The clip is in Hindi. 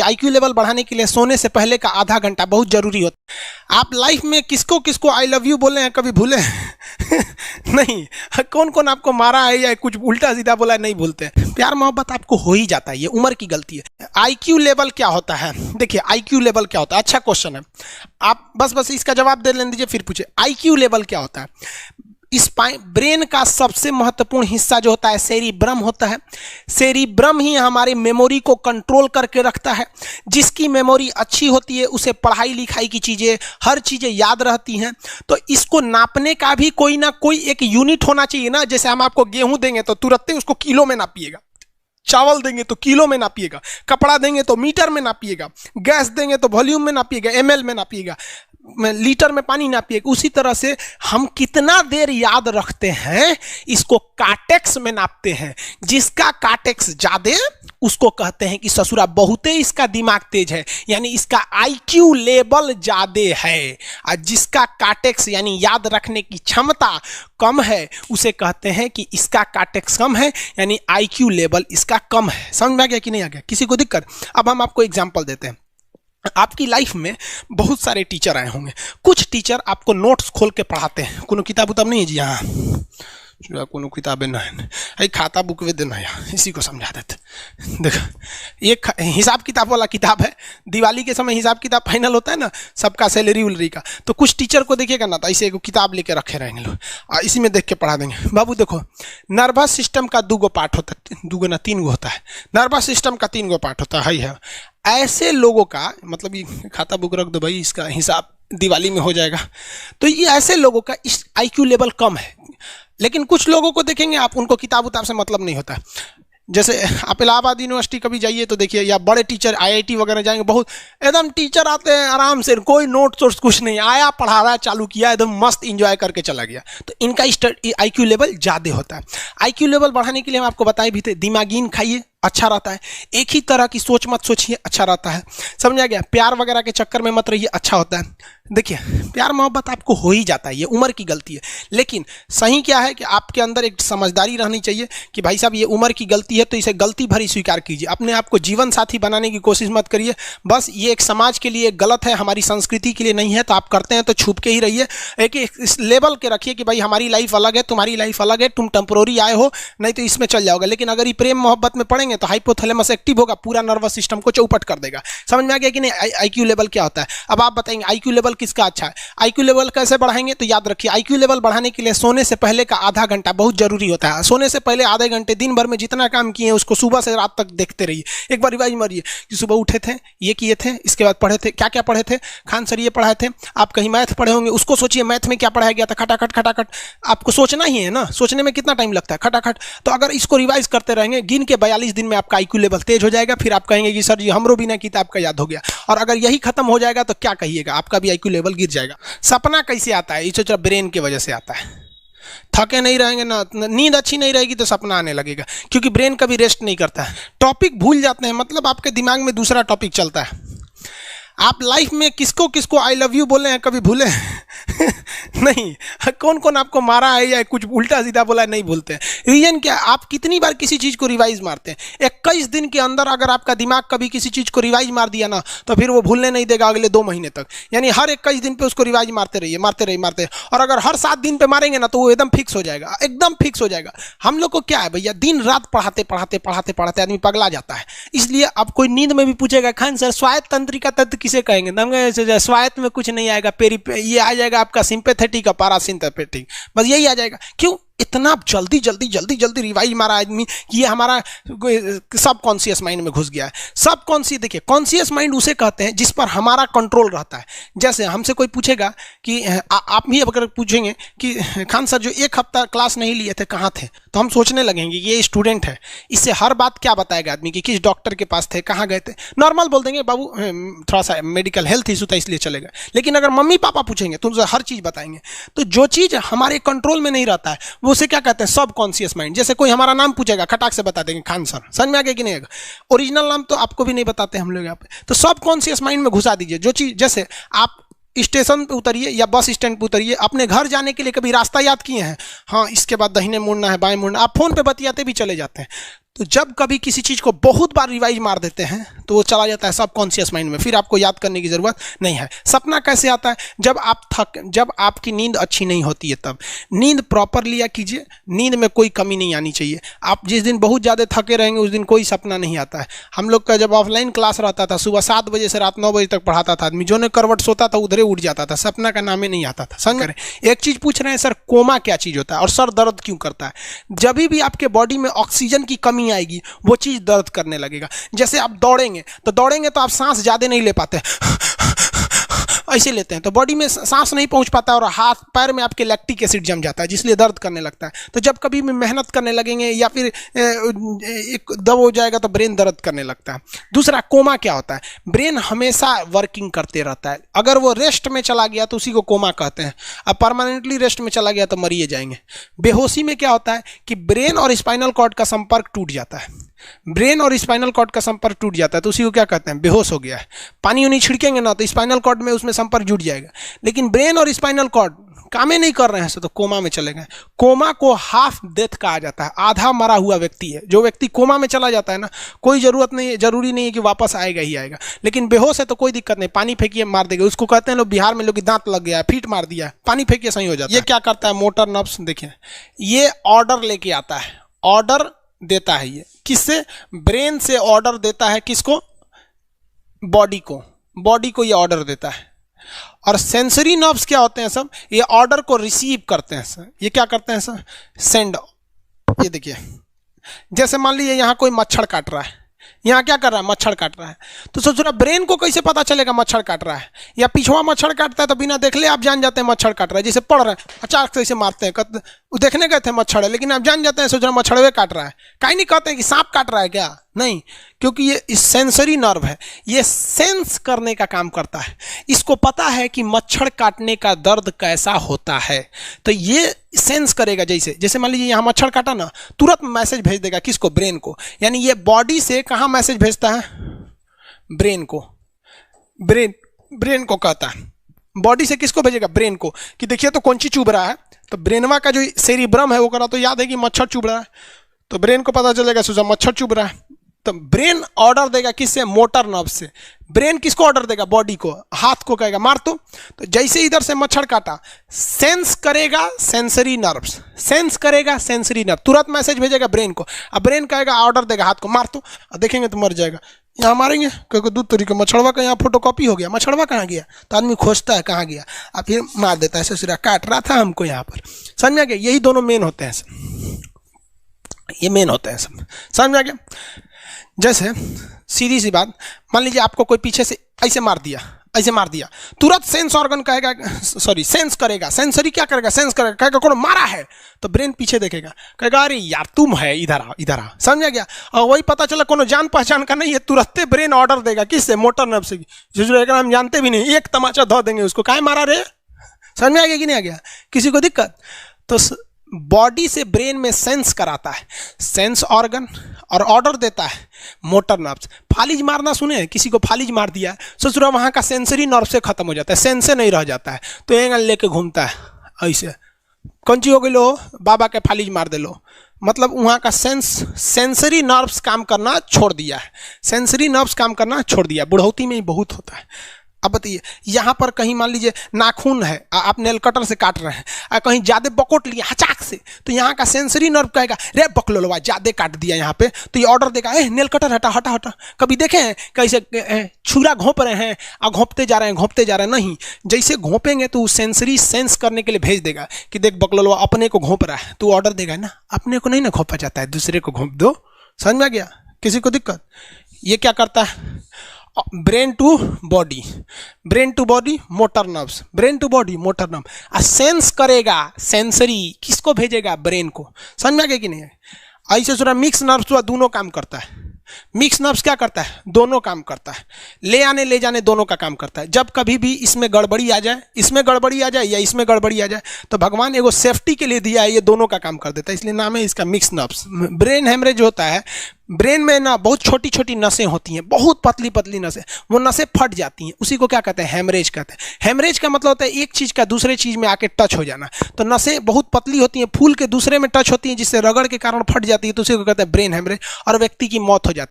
आईक्यू लेवल बढ़ाने के लिए सोने से पहले का आधा घंटा बहुत जरूरी होता है। आप लाइफ में किसको किसको आई लव यू बोले हैं कभी भूले हैं? नहीं। कौन कौन आपको मारा है या कुछ उल्टा सीधा बोला है नहीं भूलते। प्यार मोहब्बत आपको हो ही जाता है, ये उम्र की गलती है। आईक्यू लेवल क्या होता है? देखिए आईक्यू लेवल क्या होता है, अच्छा क्वेश्चन है। आप बस इसका जवाब दे लेने दीजिए फिर पूछे आईक्यू लेवल क्या होता है। इस ब्रेन का सबसे महत्वपूर्ण हिस्सा जो होता है सेरिब्रम होता है। सेरिब्रम ही हमारी मेमोरी को कंट्रोल करके रखता है। जिसकी मेमोरी अच्छी होती है उसे पढ़ाई लिखाई की चीज़ें हर चीज़ें याद रहती हैं। तो इसको नापने का भी कोई ना कोई एक यूनिट होना चाहिए ना। जैसे हम आपको गेहूं देंगे तो तुरंत ही उसको किलो में नापिएगा, चावल देंगे तो किलो में नापिएगा, कपड़ा देंगे तो मीटर में नापिएगा, गैस देंगे तो वॉल्यूम में नापिएगा, एमएल में नापिएगा, लीटर में पानी नापिएगा। उसी तरह से हम कितना देर याद रखते हैं इसको काटेक्स में नापते हैं। जिसका काटेक्स ज्यादा उसको कहते हैं कि ससुरा बहुते इसका दिमाग तेज है, यानी इसका आईक्यू लेवल ज्यादा है। और जिसका काटेक्स यानी याद रखने की क्षमता कम है उसे कहते हैं कि इसका काटेक्स कम है, यानी आईक्यू लेवल इसका कम है। समझ में आ गया कि नहीं आ गया? किसी को दिक्कत? अब हम आपको एग्जांपल देते हैं। आपकी लाइफ में बहुत सारे टीचर आए होंगे। कुछ टीचर आपको नोट्स खोल के पढ़ाते हैं। कोनो किताब उताब नहीं है जी? हाँ, कोनो किताबें ना है, खाता बुक वे देना यहाँ, इसी को समझा देते। देखो एक हिसाब किताब वाला किताब है। दिवाली के समय हिसाब किताब फाइनल होता है ना सबका, सैलरी उलरी का। तो कुछ टीचर को देखिएगा ना तो ऐसे एक किताब लेके रखे रहेंगे लोग और इसी में देख के पढ़ा देंगे। बाबू देखो नर्वस सिस्टम का 2 पार्ट होता है, 2 ना 3 होता है। नर्वस सिस्टम का 3 पार्ट होता है। ऐसे लोगों का मतलब ये खाता बुक रख दो भाई, इसका हिसाब दिवाली में हो जाएगा। तो ये ऐसे लोगों का इस आईक्यू लेवल कम है। लेकिन कुछ लोगों को देखेंगे आप, उनको किताब उताब से मतलब नहीं होता। जैसे आप इलाहाबाद यूनिवर्सिटी कभी जाइए तो देखिए, या बड़े टीचर आईआईटी वगैरह जाएंगे, बहुत एकदम टीचर आते हैं आराम से, कोई नोट सोर्स कुछ नहीं, आया पढ़ा रहा है, चालू किया, एकदम मस्त इंजॉय करके चला गया। तो इनका आईक्यू लेवल ज़्यादा होता है। आईक्यू लेवल बढ़ाने के लिए हम आपको बताए भी थे, दिमागीन खाइए अच्छा रहता है। एक ही तरह की सोच मत सोचिए, अच्छा रहता है। समझ आ गया? प्यार वगैरह के चक्कर में मत रहिए, अच्छा होता है। देखिए प्यार मोहब्बत आपको हो ही जाता है, ये उम्र की गलती है। लेकिन सही क्या है कि आपके अंदर एक समझदारी रहनी चाहिए कि भाई साहब ये उम्र की गलती है तो इसे गलती भरी स्वीकार कीजिए। अपने आप को जीवन साथी बनाने की कोशिश मत करिए। बस ये एक समाज के लिए गलत है, हमारी संस्कृति के लिए नहीं है। तो आप करते हैं तो छुप के ही रहिए। एक इस लेवल के रखिए कि भाई हमारी लाइफ अलग है, तुम्हारी लाइफ अलग है, तुम टेम्पोररी आए हो, नहीं तो इसमें चल जाओगे। लेकिन अगर ये प्रेम मोहब्बत में पड़ेंगे तो हाइपोथैलेमस एक्टिव होगा, पूरा नर्वस सिस्टम को चौपट कर देगा। समझ में आ गया कि नहीं? आईक्यू लेवल क्या होता है? अब आप बताएंगे आईक्यू लेवल किसका अच्छा है, आईक्यू लेवल कैसे बढ़ाएंगे? तो याद रखिए आईक्यू लेवल बढ़ाने के लिए सोने से पहले का आधा घंटा बहुत जरूरी होता है। सोने से पहले आधे घंटे दिन भर में जितना काम किए उसको सुबह से रात तक देखते रहिए। एक बार रिवाइज मारिए कि सुबह उठे थे, ये किए थे, इसके बाद पढ़े थे, क्या क्या पढ़े थे, खान सर ये पढ़ाए थे। आप कहीं मैथ पढ़े होंगे, उसको सोचिए मैथ में क्या पढ़ाया गया था, खटाखट खटाखट। आपको सोचना ही है ना, सोचने में कितना टाइम लगता है, खटाखट। तो अगर इसको रिवाइज करते रहेंगे, गिन के 42 दिन में आपका आईक्यू लेवल तेज हो जाएगा। फिर आप कहेंगे कि सर जी हमरो बिना किताब का याद हो गया। और अगर यही खत्म हो जाएगा तो क्या कहिएगा, आपका भी आईक्यू लेवल गिर जाएगा। सपना कैसे आता है? ये ब्रेन की वजह से आता है। थके नहीं रहेंगे ना, नींद अच्छी नहीं रहेगी तो सपना आने लगेगा, क्योंकि ब्रेन कभी रेस्ट नहीं करता है। टॉपिक भूल जाते हैं, मतलब आपके दिमाग में दूसरा टॉपिक चलता है। आप लाइफ में किसको किसको आई लव यू बोले हैं कभी भूले हैं? नहीं। कौन कौन आपको मारा है या कुछ उल्टा सीधा बोला है नहीं भूलते हैं। रीजन क्या? आप कितनी बार किसी चीज़ को रिवाइज मारते हैं। 21 दिन के अंदर अगर आपका दिमाग कभी किसी चीज़ को रिवाइज मार दिया ना तो फिर वो भूलने नहीं देगा अगले 2 महीने तक। यानी हर 21 दिन पे उसको रिवाइज मारते रहिए, मारते रहिए, मारते। और अगर हर 7 दिन पे मारेंगे ना तो वो एकदम फिक्स हो जाएगा, एकदम फिक्स हो जाएगा। हम लोग को क्या है भैया, दिन रात पढ़ाते पढ़ाते पढ़ाते पढ़ाते आदमी पगला जाता है। इसलिए अब कोई नींद में भी पूछेगा खान सर स्वायत्त तंत्रिका तत्व किसे कहेंगे, स्वायत्त में कुछ नहीं आएगा, ये आ जाएगा आपका सिंपैथेटिक और पैरासिम्पैथेटिक, बस यही आ जाएगा। क्यों इतना जल्दी जल्दी जल्दी जल्दी रिवाइज मारा आदमी? ये हमारा सब कॉन्शियस माइंड में घुस गया है। सब कॉन्शियस, देखिए कॉन्शियस माइंड उसे कहते हैं जिस पर हमारा कंट्रोल रहता है। जैसे हमसे कोई पूछेगा कि आप भी अगर पूछेंगे कि खान सर जो 1 हफ्ता क्लास नहीं लिए थे कहाँ थे, तो हम सोचने लगेंगे ये स्टूडेंट है, इससे हर बात क्या बताएगा आदमी कि किस डॉक्टर के पास थे, कहाँ गए थे। नॉर्मल बोल देंगे बाबू थोड़ा सा मेडिकल हेल्थ इशू था इसलिए चले गए। लेकिन अगर मम्मी पापा पूछेंगे तो उनसे हर चीज़ बताएंगे। तो जो चीज़ हमारे कंट्रोल में नहीं रहता है उसे क्या कहते हैं, सब कॉन्शियस माइंड। जैसे कोई हमारा नाम पूछेगा खटाक से बता देंगे खान सर, समझ में आ गया कि नहीं? ओरिजिनल नाम तो आपको भी नहीं बताते हम लोग यहाँ पे। तो सब कॉन्शियस माइंड में घुसा दीजिए जो चीज़। जैसे आप स्टेशन पे उतरिए या बस स्टैंड पे उतरिए, अपने घर जाने के लिए कभी रास्ता याद किए हैं? हाँ, इसके बाद दाहिने मुड़ना है, बाएं मुड़ना, आप फोन पे बतियाते भी चले जाते हैं। तो जब कभी किसी चीज़ को बहुत बार रिवाइज मार देते हैं तो वो चला जाता है सबकॉन्शियस माइंड में, फिर आपको याद करने की ज़रूरत नहीं है। सपना कैसे आता है? जब आपकी नींद अच्छी नहीं होती है तब। नींद प्रॉपर लिया कीजिए, नींद में कोई कमी नहीं आनी चाहिए। आप जिस दिन बहुत ज़्यादा थके रहेंगे उस दिन कोई सपना नहीं आता है। हम लोग का जब ऑफलाइन क्लास रहता था, सुबह 7 बजे से रात 9 बजे तक पढ़ाता था आदमी, जो ने करवट सोता था उधरे उठ जाता था, सपना का नाम ही नहीं आता था। समझ रहे? एक चीज़ पूछ रहे हैं सर, कोमा क्या चीज़ होता है और सर दर्द क्यों करता है? जब भी आपके बॉडी में ऑक्सीजन की कमी आएगी वो चीज़ दर्द करने लगेगा। जैसे आप दौड़ेंगे तो आप सांस ज़्यादा नहीं ले पाते, ऐसे लेते हैं तो बॉडी में सांस नहीं पहुंच पाता और हाथ पैर में आपके लैक्टिक एसिड जम जाता है, जिसलिए दर्द करने लगता है। तो जब कभी भी मेहनत करने लगेंगे या फिर एक दब हो जाएगा तो ब्रेन दर्द करने लगता है। दूसरा, कोमा क्या होता है? ब्रेन हमेशा वर्किंग करते रहता है। अगर वो रेस्ट में चला गया तो उसी को कोमा कहते हैं। अब परमानेंटली रेस्ट में चला गया तो मरिए जाएंगे। बेहोशी में क्या होता है कि ब्रेन और स्पाइनल कॉर्ड का संपर्क टूट जाता है। ब्रेन और स्पाइनल कॉर्ड का संपर्क टूट जाता है तो उसी को क्या कहते हैं? बेहोश हो गया है। पानी उनी छिड़केंगे ना तो स्पाइनल कॉर्ड में उसमें संपर्क जुट जाएगा, लेकिन ब्रेन और स्पाइनल कॉर्ड काम ही नहीं कर रहे हैं तो कोमा में चले गए। कोमा को हाफ डेथ कहा जाता है, आधा मरा हुआ व्यक्ति है। जो व्यक्ति कोमा में चला जाता है ना, कोई जरूरी नहीं है कि वापस आएगा ही आएगा, लेकिन बेहोश है तो कोई दिक्कत नहीं, पानी फेंकिए मार देगा। उसको कहते हैं लोग बिहार में, लोग दांत लग गया, फीट मार दिया, पानी फेंकिए सही हो जाता है। ये क्या करता है? मोटर नर्व्स, देखिए ये ऑर्डर लेके आता है, ऑर्डर देता है। ये किससे? ब्रेन से ऑर्डर देता है। किसको? बॉडी को ये ऑर्डर देता है। और सेंसरी नर्व्स क्या होते हैं सब? ये ऑर्डर को रिसीव करते हैं सर। ये क्या करते हैं सर? सेंड। ये देखिए, जैसे मान लीजिए यहाँ कोई मच्छर काट रहा है, यहाँ क्या कर रहा है? मच्छर काट रहा है। तो सोच रहा, ब्रेन को कैसे पता चलेगा मच्छर काट रहा है? या पिछवा मच्छर काटता है तो बिना देख ले आप जान जाते हैं मच्छर काट रहा है। जैसे पढ़ रहे हैं, अचानक से ऐसे मारते हैं, देखने गए थे मच्छर है, लेकिन आप जान जाते हैं, सोच रहे मच्छरवे काट रहा है। कहीं नहीं कहते हैं कि सांप काट रहा है क्या, नहीं, क्योंकि ये सेंसरी नर्व है, ये सेंस करने का काम करता है। इसको पता है कि मच्छर काटने का दर्द कैसा होता है, तो ये सेंस करेगा। जैसे मान लीजिए यहाँ मच्छर काटा ना, तुरंत मैसेज भेज देगा। किसको? ब्रेन को। यानी ये बॉडी से कहाँ मैसेज भेजता है? ब्रेन को। ब्रेन को कहता है। बॉडी से किसको भेजेगा? ब्रेन को, कि देखिए तो कौन सी चुभ रहा है। तो ब्रेनवा का जो सेरिब्रम है वो करा तो याद है कि मच्छर चुभ रहा है, तो ब्रेन को पता चलेगा सोचा मच्छर चुभ रहा है, तो ब्रेन ऑर्डर देगा किससे? मोटर नर्व से। ब्रेन किसको ऑर्डर देगा? बॉडी को। हाथ को कहेगा मार तो जैसे इधर से मच्छर काटा, सेंस करेगा सेंसरी नर्व्स, सेंस करेगा सेंसरी नर्व, तुरंत मैसेज भेजेगा ब्रेन को। अब ब्रेन कहेगा, ऑर्डर देगा हाथ को मार तो, देखेंगे तो मर जाएगा। यहाँ मारेंगे क्योंकि दूध तरीके मच्छरवा का यहाँ फोटोकॉपी हो गया, मच्छरवा कहाँ गया, तो आदमी खोजता है कहाँ गया, अब फिर मार देता है, ससुरा काट रहा था हमको यहाँ पर। समझ में आ गया? यही दोनों मेन होते हैं, ये मेन होते हैं सब। समझ में आ गया? जैसे सीधी सी बात, मान लीजिए आपको कोई पीछे से ऐसे मार दिया, तुरंत सेंस ऑर्गन कहेगा, सेंस करेगा, सेंसरी क्या करेगा? सेंस करेगा, कहेगा कौन मारा है, तो ब्रेन पीछे देखेगा, कहेगा अरे यार तुम है, इधर आ। समझ आ गया? और वही पता चला कोनो जान पहचान का नहीं है, तुरंत ब्रेन ऑर्डर देगा। किससे? मोटर नर्व से। जो हम जानते भी नहीं, एक तमाचा धो देंगे उसको, काहे मारा रे। समझ में आ गया कि नहीं आ गया? किसी को दिक्कत? तो बॉडी से ब्रेन में सेंस कराता है सेंस ऑर्गन, और ऑर्डर देता है मोटर नर्व्स। फालिज मारना सुने? किसी को फालिज मार दिया, सोच रहा वहाँ का सेंसरी नर्व से खत्म हो जाता है, सेंस से नहीं रह जाता है, तो एंगल लेके घूमता है ऐसे। कौन ची हो गई लो? बाबा के फालिज मार दे लो, मतलब वहाँ का सेंसरी नर्व्स काम करना छोड़ दिया है, सेंसरी नर्व्स काम करना छोड़ दिया। बुढ़ौती में ही बहुत होता है। अब बताइए, यहाँ पर कहीं मान लीजिए नाखून है, आप नेल कटर से काट रहे हैं, कहीं ज़्यादा बकोट लिया हचाक से, तो यहाँ का सेंसरी नर्व कहेगा रे बकलोलवा ज़्यादा काट दिया यहाँ पे, तो ये ऑर्डर देगा नेल कटर हटा हटा हटा। कभी देखे हैं कैसे छुरा घोंप रहे हैं और घोंपते जा रहे हैं? नहीं, जैसे घोंपेंगे तो सेंसरी सेंस करने के लिए भेज देगा कि देख बकलोलवा अपने को घोंप रहा है, तो ऑर्डर देगा ना, अपने को नहीं ना घोंपा जाता है, दूसरे को घोंप दो। समझ में आ गया? किसी को दिक्कत? ये क्या करता है? Brain to body motor nerves, brain to body motor nerve. Sense करेगा सेंसरी, किसको भेजेगा? ब्रेन को। समझ में आ गया कि नहीं? ऐसे सुना मिक्स नर्व्स हुआ, दोनों काम करता है। मिक्स नर्व्स क्या करता है? दोनों काम करता है, ले आने ले जाने दोनों का काम करता है। जब कभी भी इसमें गड़बड़ी आ जाए, इसमें गड़बड़ी आ जाए या इसमें गड़बड़ी आ जाए, तो भगवान एगो सेफ्टी के लिए दिया है, ये दोनों का काम कर देता है, इसलिए नाम है इसका मिक्स नर्व्स। ब्रेन हेमरेज होता है, ब्रेन में ना बहुत छोटी छोटी नसें होती हैं, बहुत पतली पतली नसें, वो नसें फट जाती हैं, उसी को क्या कहते हैं, हेमरेज कहते हैं। हेमरेज का मतलब होता है एक चीज़ का दूसरे चीज़ में आके टच हो जाना। तो नसें बहुत पतली होती हैं, फूल के दूसरे में टच होती हैं, जिससे रगड़ के कारण फट जाती है, तो उसी को कहते हैं ब्रेन हेमरेज, और व्यक्ति की मौत हो जाती है।